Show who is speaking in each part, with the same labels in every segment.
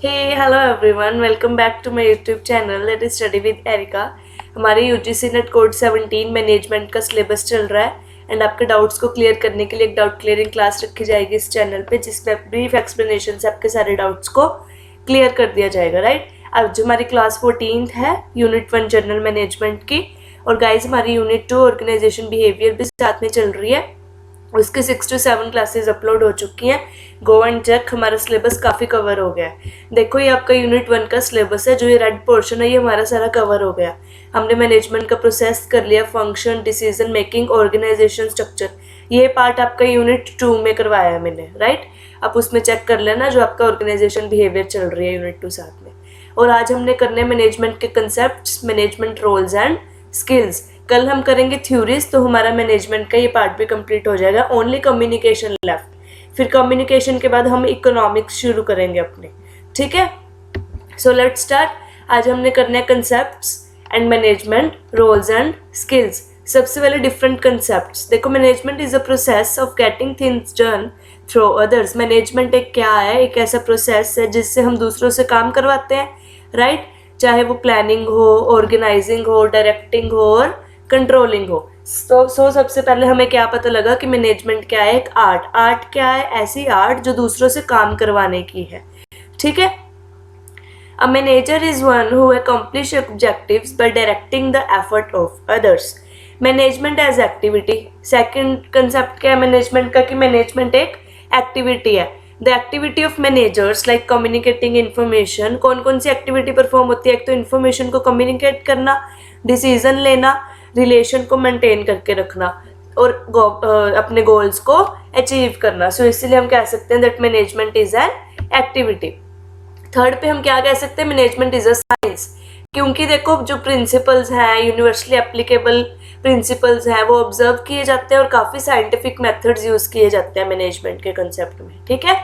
Speaker 1: Hello everyone, welcome back to my YouTube channel that is study with Erica. हमारे UGC NET code 17 management का syllabus चल रहा है and आपके doubts को क्लियर करने के लिए एक डाउट क्लियरिंग क्लास रखी जाएगी इस चैनल पे, जिसमें ब्रीफ एक्सप्लेनेशन से आपके सारे डाउट्स को क्लियर कर दिया जाएगा। राइट, अब जो हमारी क्लास 14 है यूनिट 1 जनरल मैनेजमेंट की, और गाइज हमारी यूनिट 2 ऑर्गेनाइजेशन बिहेवियर भी साथ में चल रही है। उसके 6 to 7 क्लासेस अपलोड हो चुकी हैं। गो एंड चेक, हमारा सिलेबस काफ़ी कवर हो गया है। देखो ये आपका यूनिट 1 का सिलेबस है, जो ये रेड पोर्शन है ये हमारा सारा कवर हो गया। हमने मैनेजमेंट का प्रोसेस कर लिया, function, decision making, organisation structure, ये पार्ट आपका यूनिट 2 में करवाया है मैंने। राइट, आप उसमें चेक कर लेना जो आपका ऑर्गेनाइजेशन बिहेवियर चल रही है यूनिट 2 साथ में। और आज हमने करने मैनेजमेंट के concept, management roles and skills. कल हम करेंगे थ्योरीज, तो हमारा मैनेजमेंट का ये पार्ट भी कंप्लीट हो जाएगा। ओनली कम्युनिकेशन लेफ्ट, फिर कम्युनिकेशन के बाद हम इकोनॉमिक्स शुरू करेंगे अपने। ठीक है, सो लेट्स स्टार्ट। आज हमने करने हैं concepts and management roles and skills. सबसे पहले डिफरेंट कंसेप्ट्स देखो। Management is a process of getting things done through others. Management एक क्या है? एक ऐसा प्रोसेस है जिससे हम दूसरों से काम करवाते हैं। राइट, चाहे वो प्लानिंग हो, ऑर्गेनाइजिंग हो, डायरेक्टिंग हो और कंट्रोलिंग हो। सो सबसे पहले हमें क्या पता लगा कि मैनेजमेंट क्या है? एक आर्ट। आर्ट क्या है? ऐसी आर्ट जो दूसरों से काम करवाने की है। ठीक है, a manager is one who accomplish objectives by directing the effort of others. Management as activity. Second concept क्या है मैनेजमेंट का? कि मैनेजमेंट एक एक्टिविटी है। The activity of managers like communicating information. कौन कौन सी एक्टिविटी परफॉर्म होती है? एक तो इन्फॉर्मेशन को कम्युनिकेट करना, डिसीजन लेना, रिलेशन को मेंटेन करके रखना और अपने गोल्स को अचीव करना। सो इसलिए हम कह सकते हैं that management is an activity. Third पे हम क्या कह सकते हैं? Management is a science. क्योंकि देखो जो प्रिंसिपल्स हैं, यूनिवर्सली एप्लीकेबल प्रिंसिपल्स हैं, वो ऑब्जर्व किए जाते हैं और काफ़ी साइंटिफिक मेथड्स यूज़ किए जाते हैं मैनेजमेंट के कंसेप्ट में। ठीक है,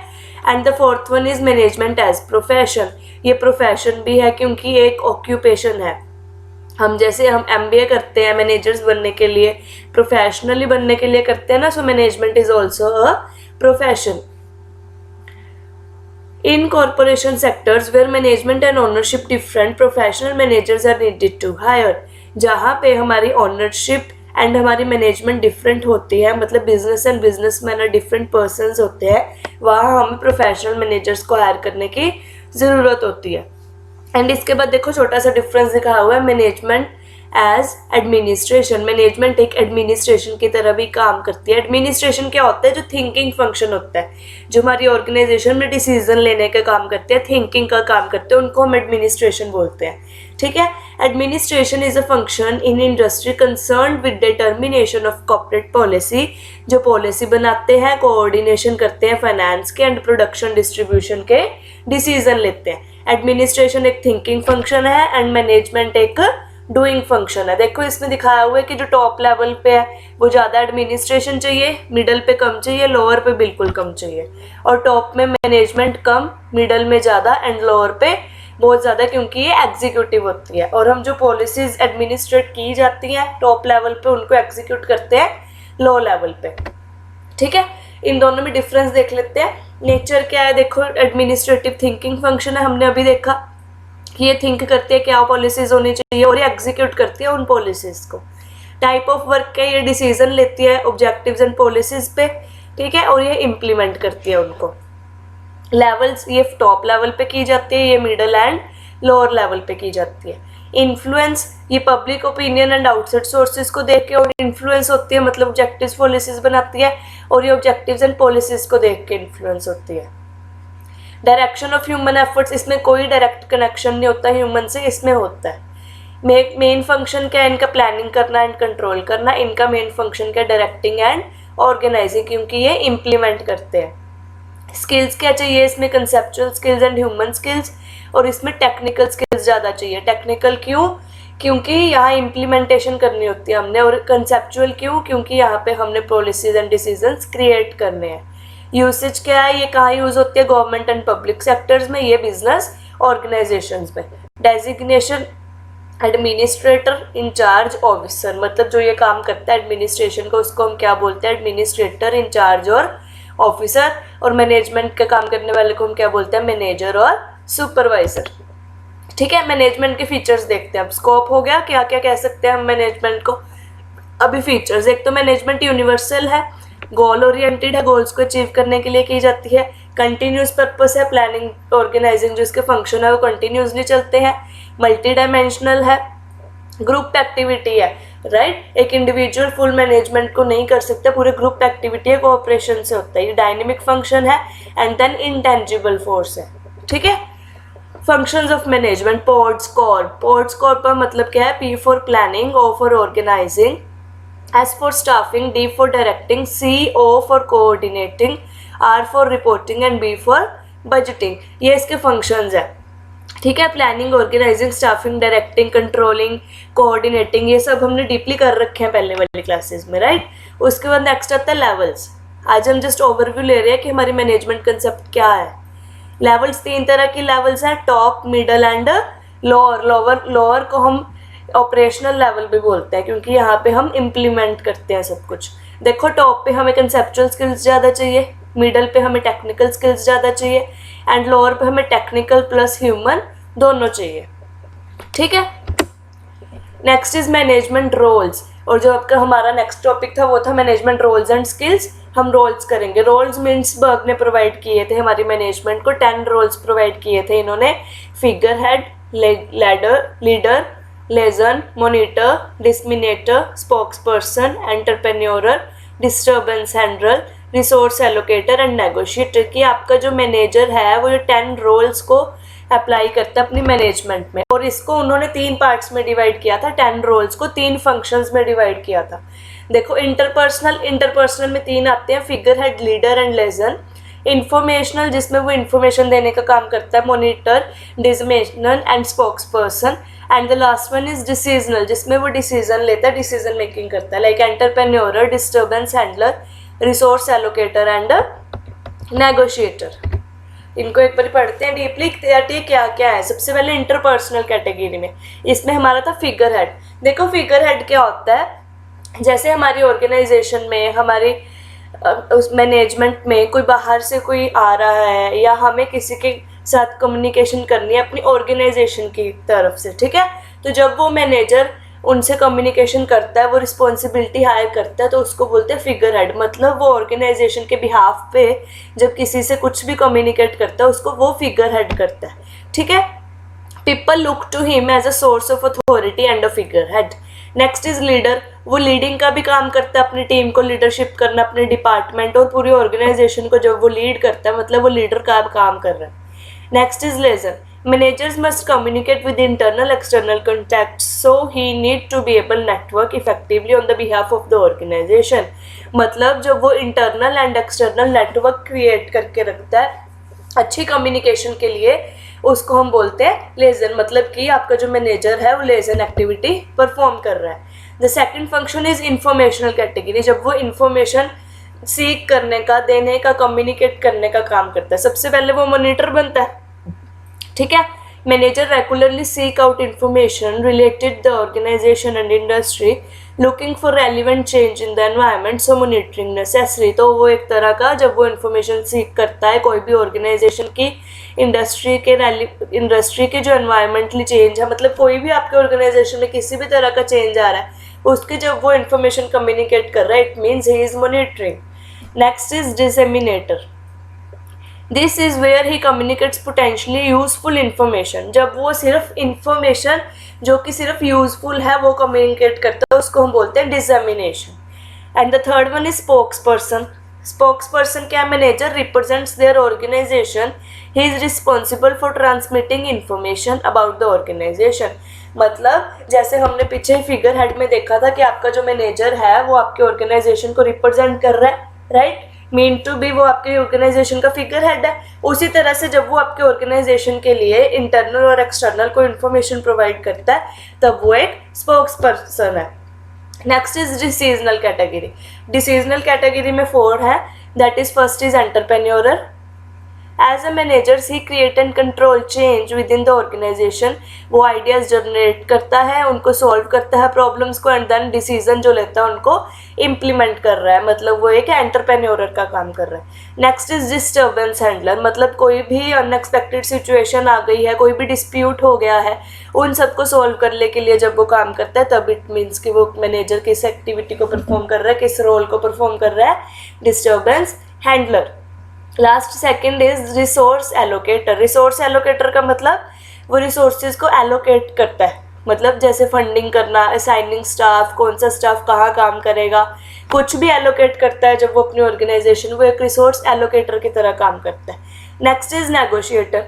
Speaker 1: and the fourth one is management as profession. ये प्रोफेशन भी है क्योंकि ये एक ऑक्यूपेशन है। हम जैसे हम MBA करते हैं मैनेजर्स बनने के लिए, प्रोफेशनली बनने के लिए करते हैं ना। So management is also a profession. In corporation sectors where management and ownership different, professional managers are needed to hire. जहाँ पे हमारी ओनरशिप एंड हमारी मैनेजमेंट डिफरेंट होती है, मतलब business and businessman different persons होते हैं, वहाँ हमें प्रोफेशनल मैनेजर्स को हायर करने की ज़रूरत होती है। एंड इसके बाद देखो छोटा सा डिफरेंस दिखाया हुआ है, मैनेजमेंट एज एडमिनिस्ट्रेशन। मैनेजमेंट एक एडमिनिस्ट्रेशन की तरह भी काम करती है। एडमिनिस्ट्रेशन क्या होता है? जो थिंकिंग फंक्शन होता है, जो हमारी ऑर्गेनाइजेशन में डिसीजन लेने का काम करते हैं, थिंकिंग का काम करते हैं, उनको हम एडमिनिस्ट्रेशन बोलते हैं। ठीक है, administration is a function in industry concern with determination of corporate policy. जो पॉलिसी बनाते हैं, कोऑर्डिनेशन करते हैं फाइनेंस के एंड प्रोडक्शन डिस्ट्रीब्यूशन के, डिसीजन लेते हैं। एडमिनिस्ट्रेशन एक थिंकिंग फंक्शन है एंड मैनेजमेंट एक डूइंग फंक्शन है। देखो इसमें दिखाया हुआ है कि जो टॉप लेवल पे है वो ज़्यादा एडमिनिस्ट्रेशन चाहिए, मिडल पे कम चाहिए, लोअर पे बिल्कुल कम चाहिए। और टॉप में मैनेजमेंट कम, मिडल में ज़्यादा एंड लोअर पे बहुत ज़्यादा, क्योंकि ये एग्जीक्यूटिव होती है। और हम जो पॉलिसीज एडमिनिस्ट्रेट की जाती हैं टॉप लेवल पे, उनको एग्जीक्यूट करते हैं लो लेवल पे। ठीक है, इन दोनों में डिफरेंस देख लेते हैं। नेचर क्या है? देखो एडमिनिस्ट्रेटिव थिंकिंग फंक्शन है, हमने अभी देखा कि ये थिंक करती है क्या पॉलिसीज होनी चाहिए और ये एग्जीक्यूट करती है उन पॉलिसीज को। टाइप ऑफ वर्क है, ये डिसीजन लेती है ऑब्जेक्टिव्स एंड पॉलिसीज पे। ठीक है, और ये इम्प्लीमेंट करती है उनको। लेवल्स, ये टॉप लेवल पे की जाती है, ये मिडल एंड लोअर लेवल पे की जाती है। इन्फ्लुएंस, ये public opinion and outside sources को देख के और इन्फ्लुएंस होती है, मतलब ऑब्जेक्टिव्स पॉलिसीज बनाती है, और ये ऑब्जेक्टिव्स एंड पॉलिसीज को देख के इन्फ्लुएंस होती है। डायरेक्शन ऑफ ह्यूमन एफर्ट्स, इसमें कोई डायरेक्ट कनेक्शन नहीं होता ह्यूमन से, इसमें होता है। मेन फंक्शन क्या है इनका? प्लानिंग करना एंड कंट्रोल करना। इनका मेन फंक्शन क्या है? डायरेक्टिंग एंड ऑर्गेनाइजिंग, क्योंकि ये इम्प्लीमेंट करते हैं। स्किल्स क्या चाहिए इसमें? Conceptual skills and human skills, और इसमें टेक्निकल स्किल्स ज़्यादा चाहिए। टेक्निकल क्यों? क्योंकि यहाँ इम्प्लीमेंटेशन करनी होती है हमने। और कंसेप्चुअल क्यों? क्योंकि यहाँ पे हमने पॉलिसीज एंड डिसीजंस क्रिएट करने हैं। यूसेज क्या है? ये कहाँ यूज़ होती है? गवर्नमेंट एंड पब्लिक सेक्टर्स में, ये बिजनेस ऑर्गेनाइजेशंस में। डेजिग्नेशन एडमिनिस्ट्रेटर, इंचार्ज, ऑफिसर, मतलब जो ये काम करता है एडमिनिस्ट्रेशन को, उसको हम क्या बोलते हैं? एडमिनिस्ट्रेटर, इंचार्ज और ऑफिसर। और मैनेजमेंट का काम करने वाले को हम क्या बोलते हैं? मैनेजर और सुपरवाइजर। ठीक है, मैनेजमेंट के फीचर्स देखते हैं अब। स्कोप हो गया, क्या क्या कह सकते हैं हम मैनेजमेंट को। अभी फीचर्स, एक तो मैनेजमेंट यूनिवर्सल है, गोल ओरिएंटेड है, गोल्स को अचीव करने के लिए की जाती है। कंटिन्यूस पर्पस है, प्लानिंग ऑर्गेनाइजिंग जो इसके फंक्शन है वो कंटिन्यूसली चलते हैं। मल्टी डायमेंशनल है, ग्रुप एक्टिविटी है, राइट। एक इंडिविजुअल फुल मैनेजमेंट को नहीं कर सकता, पूरे ग्रुप एक्टिविटी है, कोऑपरेशन से होता है। ये डायनेमिक फंक्शन है एंड देन इंटेंजिबल फोर्स है। ठीक है, फंक्शंस ऑफ मैनेजमेंट। पोर्ट्स कॉर्प पर मतलब क्या है? P for planning, O for organising, S for staffing, D for directing, C O for coordinating, R for reporting and B for budgeting. ये इसके फंक्शंस है। ठीक है, planning, organising, staffing, directing, controlling, coordinating, ये सब हमने डीपली कर रखे हैं पहले वाली क्लासेस में, राइट। उसके बाद नेक्स्ट आता है लेवल्स। आज हम जस्ट ओवरव्यू ले रहे हैं कि हमारी मैनेजमेंट कंसेप्ट क्या है। लेवल्स, 3 तरह की लेवल्स हैं, top, middle and lower. Lower को हम ऑपरेशनल लेवल भी बोलते हैं क्योंकि यहाँ पे हम इम्प्लीमेंट करते हैं सब कुछ। देखो, टॉप पे हमें कंसेप्चुअल स्किल्स ज़्यादा चाहिए, मिडल पे हमें टेक्निकल स्किल्स ज़्यादा चाहिए एंड लोअर पे हमें टेक्निकल प्लस ह्यूमन दोनों चाहिए। ठीक है, नेक्स्ट इज मैनेजमेंट रोल्स। और जो आपका हमारा नेक्स्ट टॉपिक था वो था मैनेजमेंट रोल्स एंड स्किल्स। हम रोल्स करेंगे। रोल्स मीन्स बर्ग ने प्रोवाइड किए थे हमारी मैनेजमेंट को, 10 रोल्स प्रोवाइड किए थे इन्होंने। Figurehead, leader, liaison, monitor, disseminator, spokesperson, entrepreneur, disturbance handler, resource allocator and negotiator. कि आपका जो मैनेजर है वो ये 10 रोल्स को अप्लाई करता है अपनी मैनेजमेंट में। और इसको उन्होंने 3 पार्ट्स में डिवाइड किया था, 10 रोल्स को 3 फंक्शंस में डिवाइड किया था। देखो, इंटरपर्सनल में 3 आते हैं, figurehead, leader and liaison. Informational, जिसमें वो इंफॉर्मेशन देने का काम करता है, monitor, disseminator and spokesperson. And the last one is decisional, जिसमें वो डिसीजन लेता है, डिसीजन मेकिंग करता है, like entrepreneur, disturbance handler, resource allocator and negotiator. इनको एक बार पढ़ते हैं डीपली, क्या क्या है। सबसे पहले इंटरपर्सनल कैटेगरी में इसमें हमारा था फिगर हेड। देखो, फिगर हेड क्या होता है? जैसे हमारी ऑर्गेनाइजेशन में, हमारी उस मैनेजमेंट में कोई बाहर से कोई आ रहा है या हमें किसी के साथ कम्युनिकेशन करनी है अपनी ऑर्गेनाइजेशन की तरफ से, ठीक है। तो जब वो मैनेजर उनसे कम्युनिकेशन करता है, वो रिस्पॉन्सिबिलिटी हायर करता है, तो उसको बोलते हैं फिगर हेड। मतलब वो ऑर्गेनाइजेशन के बिहाफ पे जब किसी से कुछ भी कम्युनिकेट करता है उसको वो फिगर हेड करता है। ठीक है, people look to him as a source of authority and a figurehead. Next is leader. वो लीडिंग का भी काम करता है, अपनी टीम को लीडरशिप करना, अपने डिपार्टमेंट और पूरी ऑर्गेनाइजेशन को जब वो लीड करता है, मतलब वो लीडर का काम कर रहा है। Next is liaison. Managers must communicate with internal external contacts, so he need to be able network effectively on the behalf of the organization. मतलब जब वो internal and external network create करके रखता है अच्छी communication के लिए, उसको हम बोलते हैं लेजन। मतलब कि आपका जो मैनेजर है वो लेजन एक्टिविटी परफॉर्म कर रहा है। The second function is informational category. जब वो इंफॉर्मेशन सीख करने का, देने का, कम्युनिकेट करने का काम करता है। सबसे पहले वो मॉनिटर बनता है, ठीक है। Manager regularly seek out information related the organisation and industry, looking for relevant change in the environment, so monitoring necessary. तो वो एक तरह का, जब वो इंफॉर्मेशन सीख करता है कोई भी ऑर्गेनाइजेशन की इंडस्ट्री के जो एनवायरमेंटली चेंज है, मतलब कोई भी आपके ऑर्गेनाइजेशन में किसी भी तरह का चेंज आ रहा है, उसके जब वो इंफॉर्मेशन कम्युनिकेट कर रहा है, it means he is monitoring. Next is disseminator. This is where he communicates potentially useful information. जब वो सिर्फ इंफॉर्मेशन जो कि सिर्फ यूजफुल है वो कम्युनिकेट करता है, उसको हम बोलते हैं dissemination. And the third one is spokesperson. Spokesperson क्या? Manager represents their organization, he is responsible for transmitting information about the organization. मतलब जैसे हमने पीछे फिगर हेड में देखा था कि आपका जो मैनेजर है वो आपके ऑर्गेनाइजेशन को रिप्रेजेंट कर रहा है, राइट। मीन टू बी वो आपके ऑर्गेनाइजेशन का फिगर हेड है। उसी तरह से जब वो आपके ऑर्गेनाइजेशन के लिए इंटरनल और एक्सटर्नल को इन्फॉर्मेशन प्रोवाइड करता है, तब वो एक स्पोक्स पर्सन है। Next is decisional category. Decisional category में 4 है, that is first is entrepreneur, as a managers he create and control change within the organization. वो आइडियाज़ जनरेट करता है, उनको सॉल्व करता है प्रॉब्लम्स को, एंड देन डिसीजन जो लेता है उनको इम्प्लीमेंट कर रहा है, मतलब वो एक एंटरप्रेन्योर का काम कर रहा है। नेक्स्ट इज डिस्टर्बेंस हैंडलर, मतलब कोई भी अनएक्सपेक्टेड सिचुएशन आ गई है, कोई भी डिस्प्यूट हो गया है, उन सबको सॉल्व करने के लिए जब वो काम करता है तब इट मीन्स कि वो मैनेजर किस एक्टिविटी को परफॉर्म कर रहा है, किस रोल को परफॉर्म कर रहा है, disturbance handler. Last second is resource allocator. Resource allocator का मतलब वो रिसोर्सेज को एलोकेट करता है, मतलब जैसे फंडिंग करना, असाइनिंग स्टाफ, कौन सा स्टाफ कहाँ काम करेगा, कुछ भी एलोकेट करता है जब वो अपनी ऑर्गेनाइजेशन, वो एक रिसोर्स एलोकेटर की तरह काम करता है। Next is negotiator.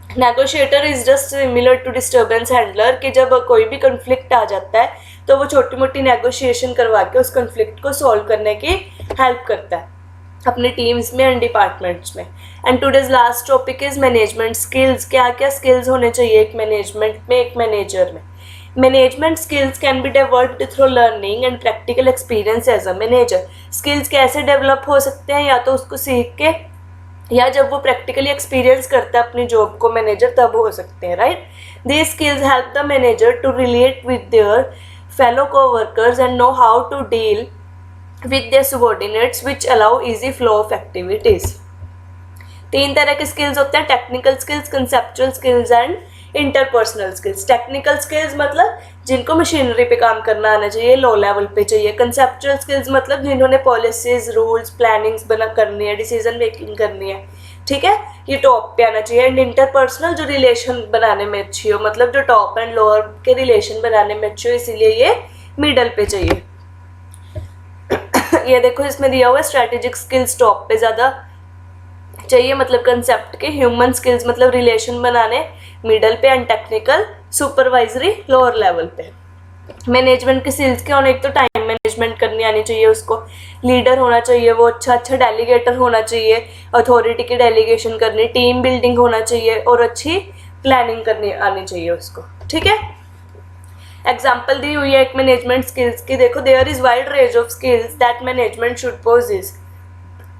Speaker 1: Negotiator is just similar to disturbance handler, कि जब कोई भी कन्फ्लिक्ट आ जाता है तो वो छोटी मोटी नेगोशिएशन करवा के उस कन्फ्लिक्ट को सॉल्व करने की हेल्प करता है अपने टीम्स में एंड डिपार्टमेंट्स में। And today's last topic is management skills. क्या क्या स्किल्स होने चाहिए एक मैनेजमेंट में, एक मैनेजर में। Management skills can be developed through learning and practical experience as a manager. Skills कैसे डेवलप हो सकते हैं, या तो उसको सीख के, या जब वो प्रैक्टिकली एक्सपीरियंस करता है अपनी जॉब को मैनेजर, तब हो सकते हैं, right. These skills help the manager to relate with their fellow coworkers and know how to deal with their subordinates which allow easy flow of activities। 3 तरह के स्किल्स होते हैं, technical skills, conceptual skills and interpersonal skills. Technical skills मतलब जिनको machinery पे काम करना आना चाहिए, लो लेवल पे चाहिए। कंसेप्चुअल स्किल्स मतलब जिन्होंने पॉलिसीज, रूल्स, प्लानिंग्स बना करनी है, डिसीजन मेकिंग करनी है, ठीक है, ये टॉप पे आना चाहिए। एंड इंटरपर्सनल जो रिलेशन बनाने में अच्छी हो, मतलब जो टॉप एंड लोअर के रिलेशन बनाने में अच्छी हो, इसीलिए ये मिडल पे चाहिए। ये देखो इसमें दिया हुआ है स्ट्रेटेजिक स्किल्स टॉप पे ज़्यादा चाहिए, मतलब कंसेप्ट के। ह्यूमन स्किल्स मतलब रिलेशन बनाने मिडल पे, and technical supervisory lower level पे। मैनेजमेंट के स्किल्स के होने, एक तो टाइम मैनेजमेंट करनी आनी चाहिए उसको, लीडर होना चाहिए वो, अच्छा डेलीगेटर होना चाहिए, अथॉरिटी की डेलीगेशन करनी, टीम बिल्डिंग होना चाहिए, और अच्छी प्लानिंग करनी आनी चाहिए उसको, ठीक है। एग्जाम्पल दी हुई है एक मैनेजमेंट स्किल्स की, देखो there is wide range of skills that management should possess.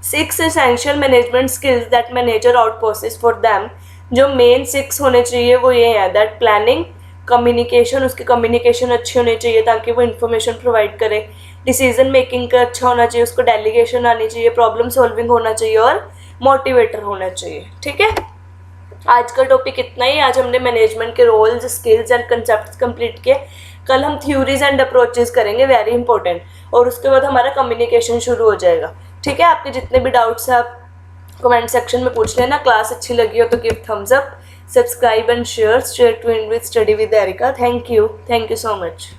Speaker 1: 6 essential management skills that manager out possess for them. जो मेन 6 होने चाहिए वो ये है, दैट प्लानिंग, कम्युनिकेशन, उसकी कम्युनिकेशन अच्छी होनी चाहिए ताकि वो इन्फॉर्मेशन प्रोवाइड करे, डिसीजन मेकिंग का अच्छा होना चाहिए, उसको डेलीगेशन आनी चाहिए, प्रॉब्लम सॉल्विंग होना चाहिए, और मोटिवेटर होना चाहिए, ठीक है। आज का टॉपिक इतना ही। आज हमने मैनेजमेंट के roles, skills and concepts complete किए। कल हम थ्योरीज एंड अप्रोचेस करेंगे, वेरी इंपॉर्टेंट, और उसके बाद हमारा कम्युनिकेशन शुरू हो जाएगा, ठीक है। आपके जितने भी डाउट्स हैं आप कमेंट सेक्शन में पूछ लेना। क्लास अच्छी लगी हो तो give thumbs up, subscribe and share to with study with Erica. Thank you so much.